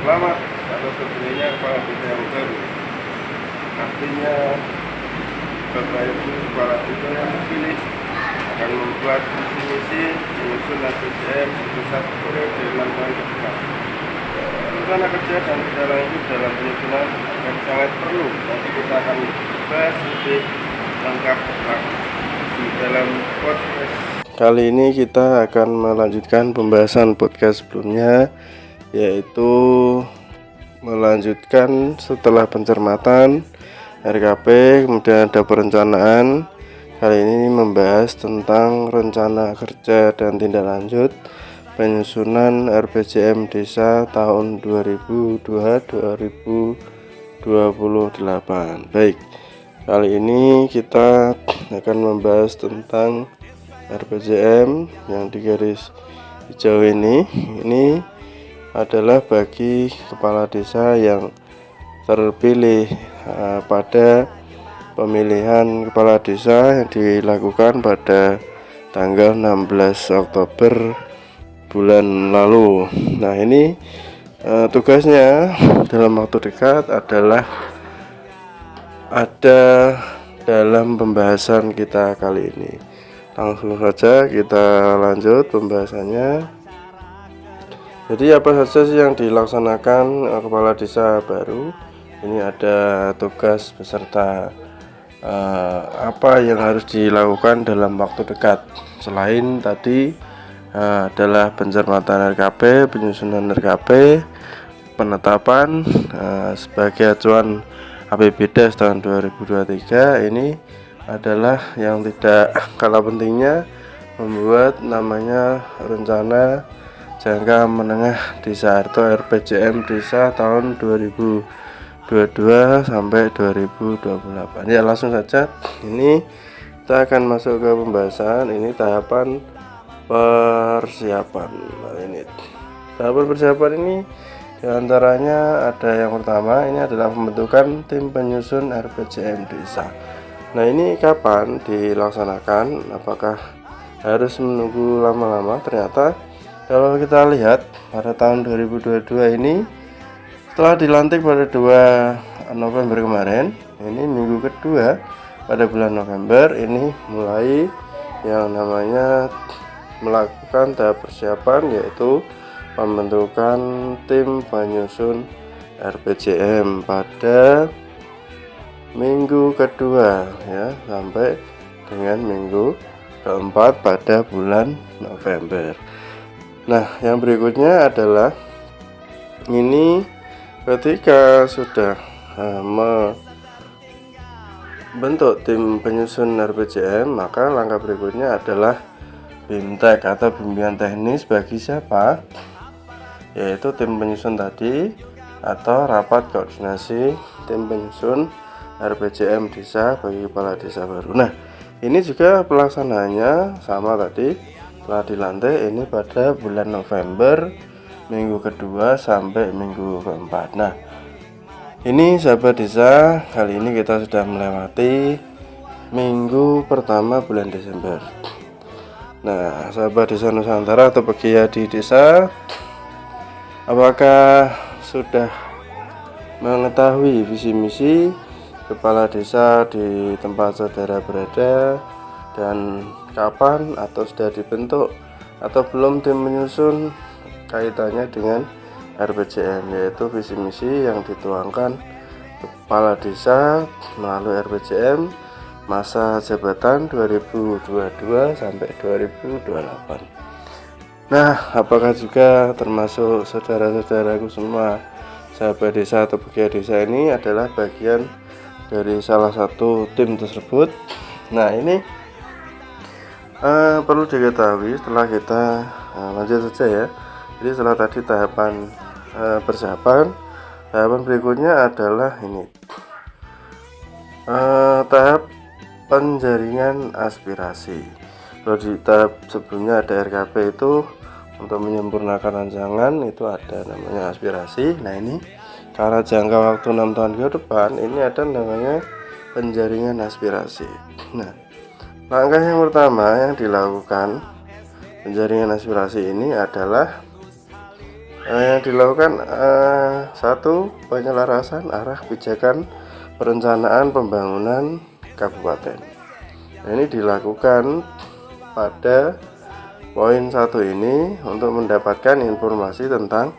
Selamat atas terpilihnya kepala desa yang baru. Artinya Bapak Ibu kepala desa yang terpilih akan membuat visi misi menyusun RPJM pusat periode 6 tahun ke depan. Rencana kerja dan tindak lanjut dalam penyusunan akan sangat perlu. Nanti kita akan bahas lebih lengkap di dalam podcast. Kali ini kita akan melanjutkan pembahasan podcast sebelumnya, yaitu melanjutkan setelah pencermatan RKP, kemudian ada perencanaan. Kali ini membahas tentang rencana kerja dan tindak lanjut penyusunan RPJM Desa tahun 2022-2028. Baik, kali ini kita akan membahas tentang RPJM yang di garis hijau ini. Ini adalah bagi kepala desa yang terpilih pada pemilihan kepala desa yang dilakukan pada tanggal 16 Oktober bulan lalu. Nah, ini tugasnya dalam waktu dekat adalah ada dalam pembahasan kita kali ini. Langsung saja kita lanjut pembahasannya. Jadi apa saja sih yang dilaksanakan kepala desa baru? Ini ada tugas beserta apa yang harus dilakukan dalam waktu dekat. Selain tadi adalah pencermatan RKP, penyusunan RKP, penetapan sebagai acuan APBD tahun 2023. Ini adalah yang tidak kalah pentingnya, membuat namanya rencana jangka menengah desa atau RPJM Desa tahun 2022 sampai 2028. Ya, langsung saja ini kita akan masuk ke pembahasan. Ini tahapan persiapan. Nah, ini tahapan persiapan ini diantaranya ada yang pertama, ini adalah pembentukan tim penyusun RPJM Desa. Nah, ini kapan dilaksanakan? Apakah harus menunggu lama-lama? Ternyata kalau kita lihat pada tahun 2022 ini, setelah dilantik pada 2 November kemarin, ini minggu kedua pada bulan November, ini mulai yang namanya melakukan tahap persiapan, yaitu pembentukan tim penyusun RPJM pada minggu kedua ya, sampai dengan minggu keempat pada bulan November. Nah, yang berikutnya adalah ini ketika sudah membentuk tim penyusun RPJM, maka langkah berikutnya adalah BIMTEK atau bimbingan teknis bagi siapa? Yaitu tim penyusun tadi atau rapat koordinasi tim penyusun RPJM Desa bagi kepala desa baru. Nah, ini juga pelaksanaannya sama tadi, telah dilantik ini pada bulan November minggu kedua sampai minggu keempat. Nah, ini sahabat desa, kali ini kita sudah melewati minggu pertama bulan Desember. Nah, sahabat desa Nusantara atau pegiat di desa, apakah sudah mengetahui visi misi kepala desa di tempat saudara berada dan kapan atau sudah dibentuk atau belum tim menyusun kaitannya dengan RPJM, yaitu visi misi yang dituangkan kepala desa melalui RPJM masa jabatan 2022 sampai 2028. Nah, apakah juga termasuk saudara-saudaraku semua sahabat desa atau pegiat desa ini adalah bagian dari salah satu tim tersebut? Nah, ini perlu diketahui setelah kita lanjut saja ya. Jadi setelah tadi tahapan persiapan, tahapan berikutnya adalah ini tahap penjaringan aspirasi. Kalau di tahap sebelumnya ada RKP, itu untuk menyempurnakan rancangan itu ada namanya aspirasi. Nah, ini karena jangka waktu 6 tahun ke depan, ini ada namanya penjaringan aspirasi. Nah, langkah yang pertama yang dilakukan penjaringan aspirasi ini adalah yang dilakukan satu, penyelarasan arah kebijakan perencanaan pembangunan kabupaten. Nah, ini dilakukan pada poin 1 ini untuk mendapatkan informasi tentang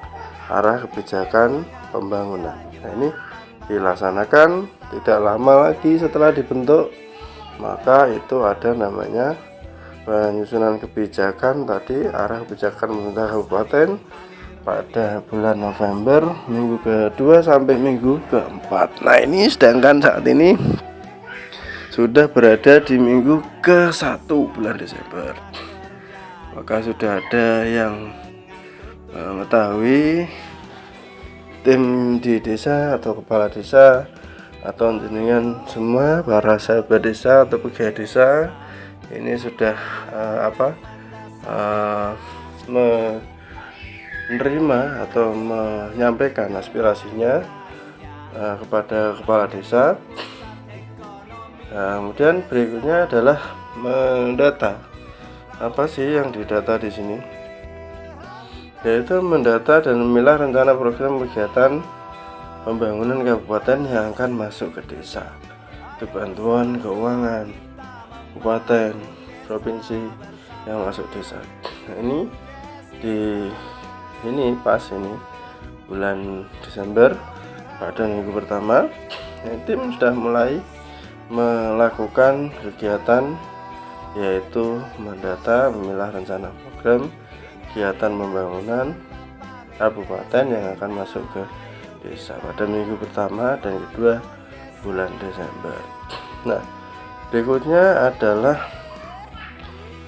arah kebijakan pembangunan. Nah, ini dilaksanakan tidak lama lagi setelah dibentuk, maka itu ada namanya penyusunan kebijakan tadi, arah kebijakan pemerintah kabupaten pada bulan November minggu kedua sampai minggu keempat. Nah, ini sedangkan saat ini sudah berada di minggu ke-1 bulan Desember, maka sudah ada yang mengetahui tim di desa atau kepala desa atau jenengan semua para sahabat desa atau pegawai desa ini sudah menerima atau menyampaikan aspirasinya kepada kepala desa. Nah, kemudian berikutnya adalah mendata. Apa sih yang didata di sini? Yaitu mendata dan memilah rencana program kegiatan pembangunan kabupaten yang akan masuk ke desa. Itu bantuan keuangan kabupaten, provinsi yang masuk desa. Nah, ini pas ini bulan Desember pada minggu pertama, tim sudah mulai melakukan kegiatan yaitu mendata, memilah rencana program kegiatan pembangunan kabupaten yang akan masuk ke desa pada minggu pertama dan kedua bulan Desember. Nah, berikutnya adalah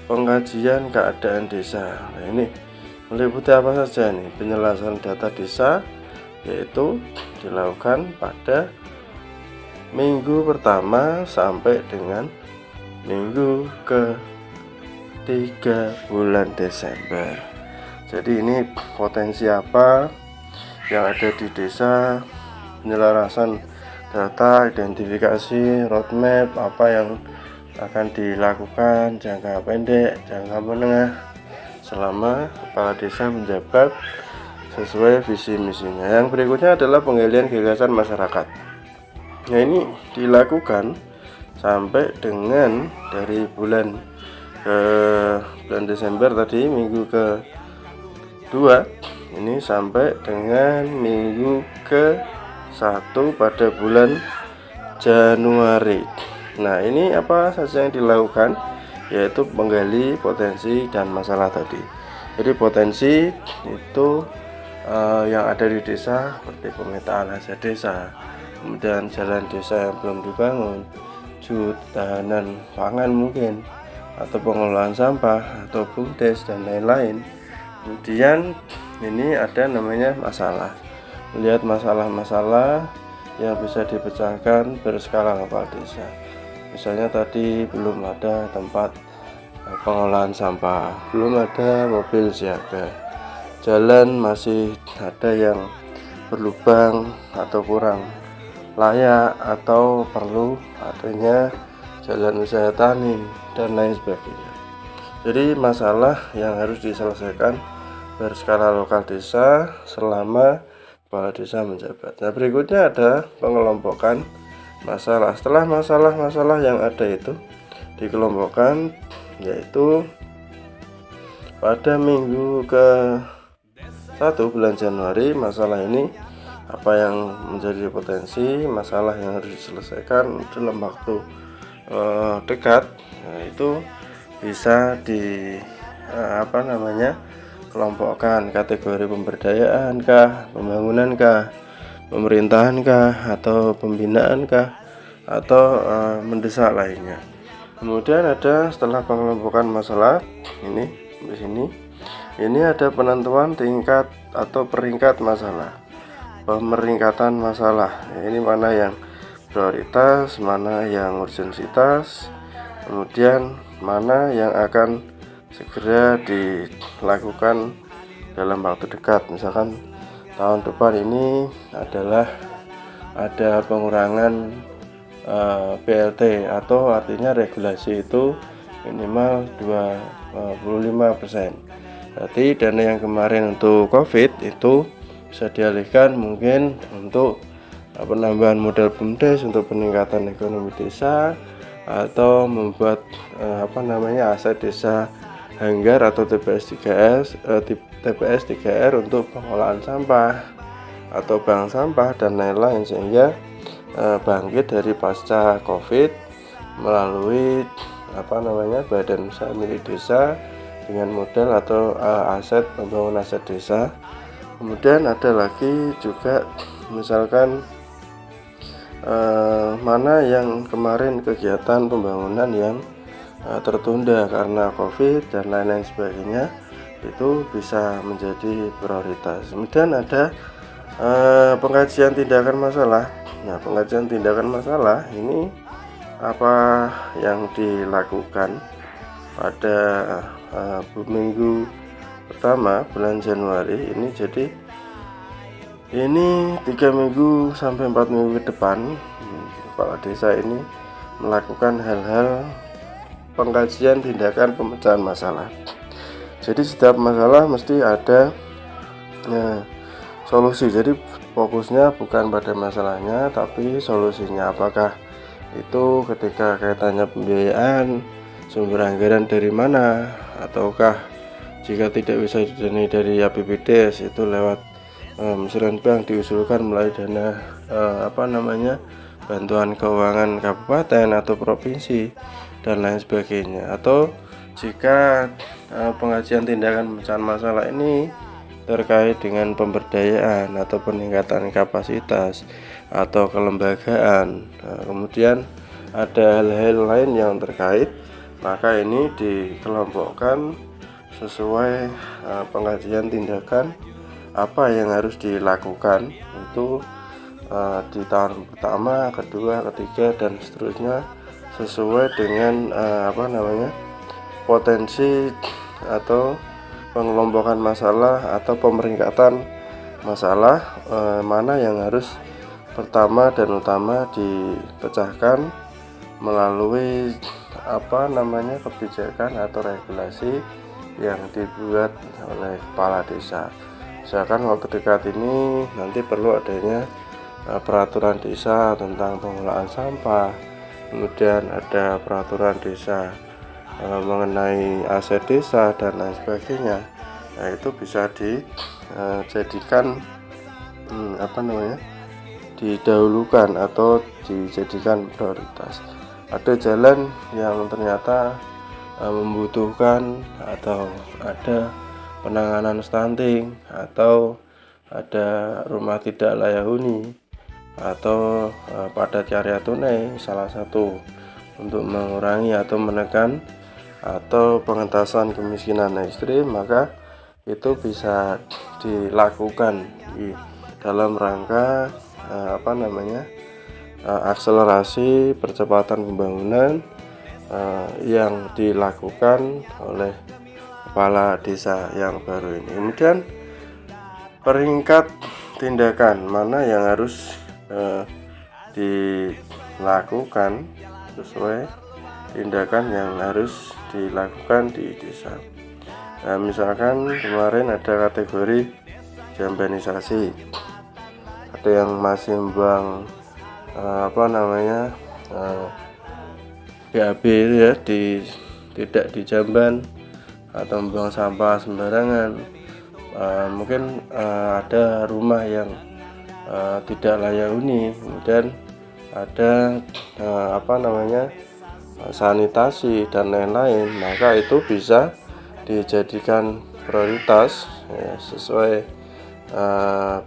pengkajian keadaan desa. Nah, ini meliputi apa saja nih? Penjelasan data desa yaitu dilakukan pada minggu pertama sampai dengan minggu ke-3 bulan Desember. Jadi ini potensi apa yang ada di desa, penyelarasan data, identifikasi, roadmap apa yang akan dilakukan jangka pendek, jangka menengah selama kepala desa menjabat sesuai visi misinya. Yang berikutnya adalah penggalian gagasan masyarakat. Nah, ini dilakukan sampai dengan dari bulan Desember tadi minggu ke-2 ini sampai dengan minggu ke-1 pada bulan Januari. Nah, ini apa saja yang dilakukan? Yaitu menggali potensi dan masalah tadi. Jadi potensi itu yang ada di desa seperti pemetaan aset desa, kemudian jalan desa yang belum dibangun, tahanan pangan mungkin, atau pengelolaan sampah atau BUMDes dan lain-lain. Kemudian ini ada namanya masalah, melihat masalah-masalah yang bisa dipecahkan berskala lokal desa. Misalnya tadi belum ada tempat pengolahan sampah, belum ada mobil siaga, jalan masih ada yang berlubang atau kurang layak atau perlu adanya jalan usaha tani dan lain sebagainya. Jadi masalah yang harus diselesaikan berskala lokal desa selama kepala desa menjabat. Nah, berikutnya ada pengelompokan masalah. Setelah masalah-masalah yang ada itu dikelompokkan, yaitu pada minggu ke-1 bulan Januari masalah ini apa yang menjadi potensi masalah yang harus diselesaikan dalam waktu dekat, itu bisa kelompokkan kategori pemberdayaan kah, pembangunan kah, pemerintahan kah, atau pembinaan kah, atau mendesak lainnya. Kemudian ada setelah pengelompokan masalah ini di sini, ini ada penentuan tingkat atau peringkat masalah, pemeringkatan masalah. Ini mana yang prioritas, mana yang urgensitas, kemudian mana yang akan segera dilakukan dalam waktu dekat. Misalkan tahun depan ini adalah ada pengurangan PLT atau artinya regulasi itu minimal 25%. Berarti dana yang kemarin untuk COVID itu bisa dialihkan mungkin untuk penambahan modal BUMDes untuk peningkatan ekonomi desa, atau membuat aset desa hanggar atau TPS 3R untuk pengolahan sampah atau bank sampah dan lain-lain, sehingga bangkit dari pasca Covid melalui badan usaha milik desa dengan modal atau pembangunan aset desa. Kemudian ada lagi juga misalkan mana yang kemarin kegiatan pembangunan yang tertunda karena Covid dan lain-lain sebagainya, itu bisa menjadi prioritas. Kemudian ada pengkajian tindakan masalah. Nah, pengkajian tindakan masalah ini apa yang dilakukan pada minggu pertama bulan Januari ini. Jadi ini 3 minggu sampai 4 minggu ke depan, kepala desa ini melakukan hal-hal pengkajian tindakan pemecahan masalah. Jadi setiap masalah mesti ada solusi. Jadi fokusnya bukan pada masalahnya tapi solusinya. Apakah itu ketika kaitannya pembiayaan, sumber anggaran dari mana, ataukah jika tidak bisa didanai dari APBDes itu lewat Musrenbang diusulkan melalui dana bantuan keuangan kabupaten atau provinsi dan lain sebagainya. Atau jika pengajian tindakan pemecahan masalah ini terkait dengan pemberdayaan atau peningkatan kapasitas atau kelembagaan, kemudian ada hal-hal lain yang terkait, maka ini dikelompokkan sesuai pengajian tindakan apa yang harus dilakukan untuk di tahun pertama, kedua, ketiga dan seterusnya, sesuai dengan potensi atau pengelompokan masalah atau pemeringkatan masalah, mana yang harus pertama dan utama dipecahkan melalui kebijakan atau regulasi yang dibuat oleh kepala desa. Misalkan waktu dekat ini nanti perlu adanya peraturan desa tentang pengelolaan sampah, kemudian ada peraturan desa mengenai aset desa dan lain sebagainya. Nah, itu bisa dijadikan didahulukan atau dijadikan prioritas. Ada jalan yang ternyata membutuhkan atau ada penanganan stunting atau ada rumah tidak layak huni atau padat karya tunai, salah satu untuk mengurangi atau menekan atau pengentasan kemiskinan ekstrim, maka itu bisa dilakukan dalam rangka akselerasi percepatan pembangunan yang dilakukan oleh kepala desa yang baru ini. Kemudian peringkat tindakan mana yang harus dilakukan sesuai tindakan yang harus dilakukan di desa. Nah, misalkan kemarin ada kategori jambanisasi, ada yang masih membuang BAB itu ya tidak di jamban atau membuang sampah sembarangan. Mungkin ada rumah yang tidak layak huni, kemudian ada sanitasi dan lain-lain, maka itu bisa dijadikan prioritas ya, sesuai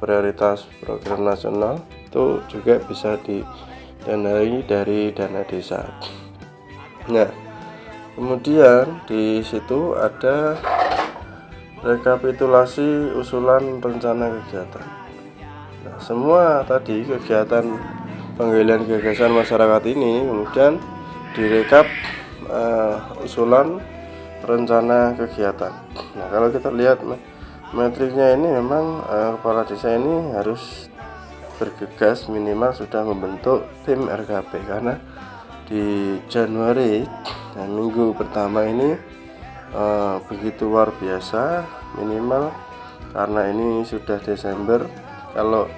prioritas program nasional, itu juga bisa didanai dari dana desa. Nah, kemudian di situ ada rekapitulasi usulan rencana kegiatan. Nah, semua tadi kegiatan penggalian gagasan masyarakat ini kemudian direkap usulan rencana kegiatan. Nah, kalau kita lihat metriknya ini memang kepala desa ini harus bergegas minimal sudah membentuk tim RKP, karena di Januari dan minggu pertama ini begitu luar biasa, minimal karena ini sudah Desember. Kalau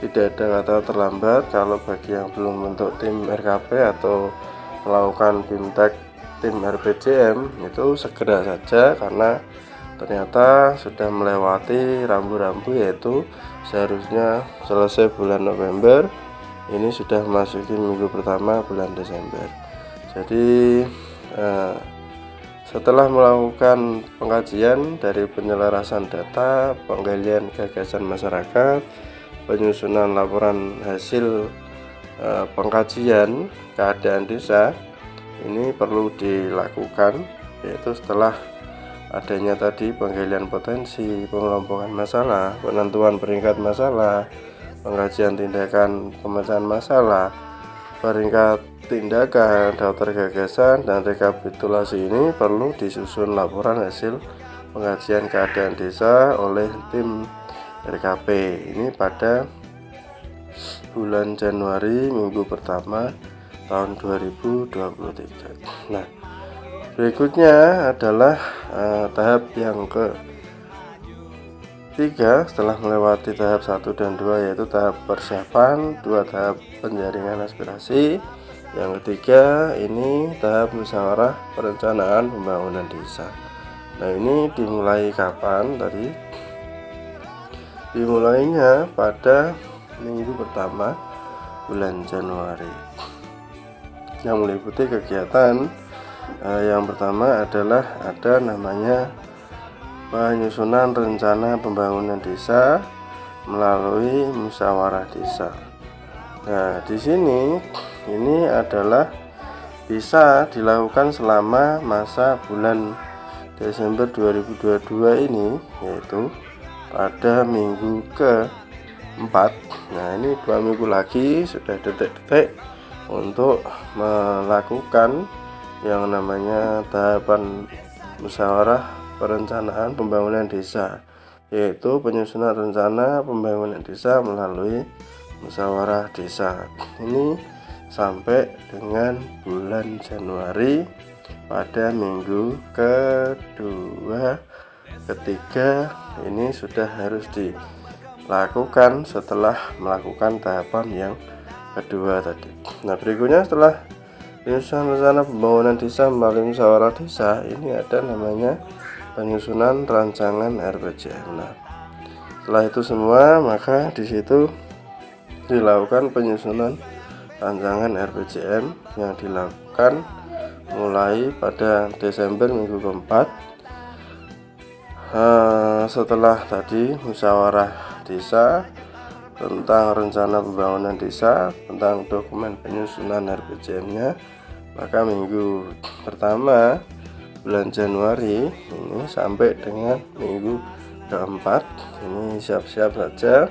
tidak ada kata terlambat, kalau bagi yang belum bentuk tim RKP atau melakukan BIMTEK tim RPJM itu segera saja, karena ternyata sudah melewati rambu-rambu, yaitu seharusnya selesai bulan November, ini sudah memasuki minggu pertama bulan Desember. Jadi setelah melakukan pengkajian dari penyelarasan data, penggalian gagasan masyarakat, penyusunan laporan hasil pengkajian keadaan desa, ini perlu dilakukan, yaitu setelah adanya tadi penggalian potensi, pengelompokan masalah, penentuan peringkat masalah, pengkajian tindakan pemecahan masalah, peringkat tindakan, daftar gagasan, dan rekapitulasi. Ini perlu disusun laporan hasil pengkajian keadaan desa oleh tim RKP ini pada bulan Januari minggu pertama tahun 2023. Nah, berikutnya adalah tahap yang ketiga setelah melewati tahap 1 dan 2, yaitu tahap persiapan, 2 tahap penjaringan aspirasi, yang ketiga ini tahap musyawarah perencanaan pembangunan desa. Nah, ini dimulai kapan tadi? Dimulainya pada minggu pertama bulan Januari. Yang meliputi kegiatan yang pertama adalah ada namanya penyusunan rencana pembangunan desa melalui musyawarah desa. Nah, di sini ini adalah bisa dilakukan selama masa bulan Desember 2022 ini, yaitu pada minggu ke-4. Nah, ini 2 minggu lagi sudah detik-detik untuk melakukan yang namanya tahapan musyawarah perencanaan pembangunan desa, yaitu penyusunan rencana pembangunan desa melalui musyawarah desa. Ini sampai dengan bulan Januari pada minggu kedua, ketiga ini sudah harus dilakukan setelah melakukan tahapan yang kedua tadi. Nah, berikutnya setelah penyusunan rencana pembangunan desa melalui musyawarah desa, ini ada namanya penyusunan rancangan RPJM. Nah, setelah itu semua, maka di situ dilakukan penyusunan rancangan RPJM yang dilakukan mulai pada Desember minggu keempat. Setelah tadi musyawarah desa tentang rencana pembangunan desa, tentang dokumen penyusunan RPJM-nya, maka minggu pertama bulan Januari ini sampai dengan minggu keempat ini siap-siap saja.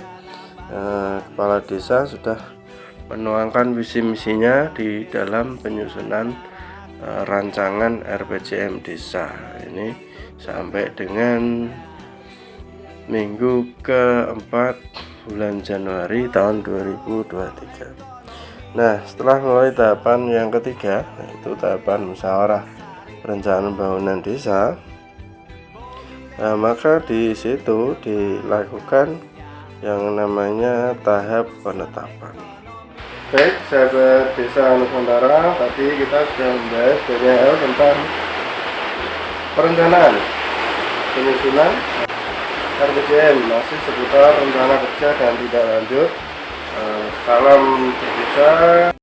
Kepala desa sudah menuangkan visi misinya di dalam penyusunan rancangan RPJM desa ini sampai dengan minggu keempat bulan Januari tahun 2023. Nah, setelah mulai tahapan yang ketiga, yaitu tahapan musyawarah perencanaan pembangunan desa, nah, maka di situ dilakukan yang namanya tahap penetapan. Baik, sahabat desa Nusantara, tadi kita sudah membahas banyak hal tentang perencanaan penyusunan RPJM, masih seputar rencana kerja dan tindak lanjut. Salam desa.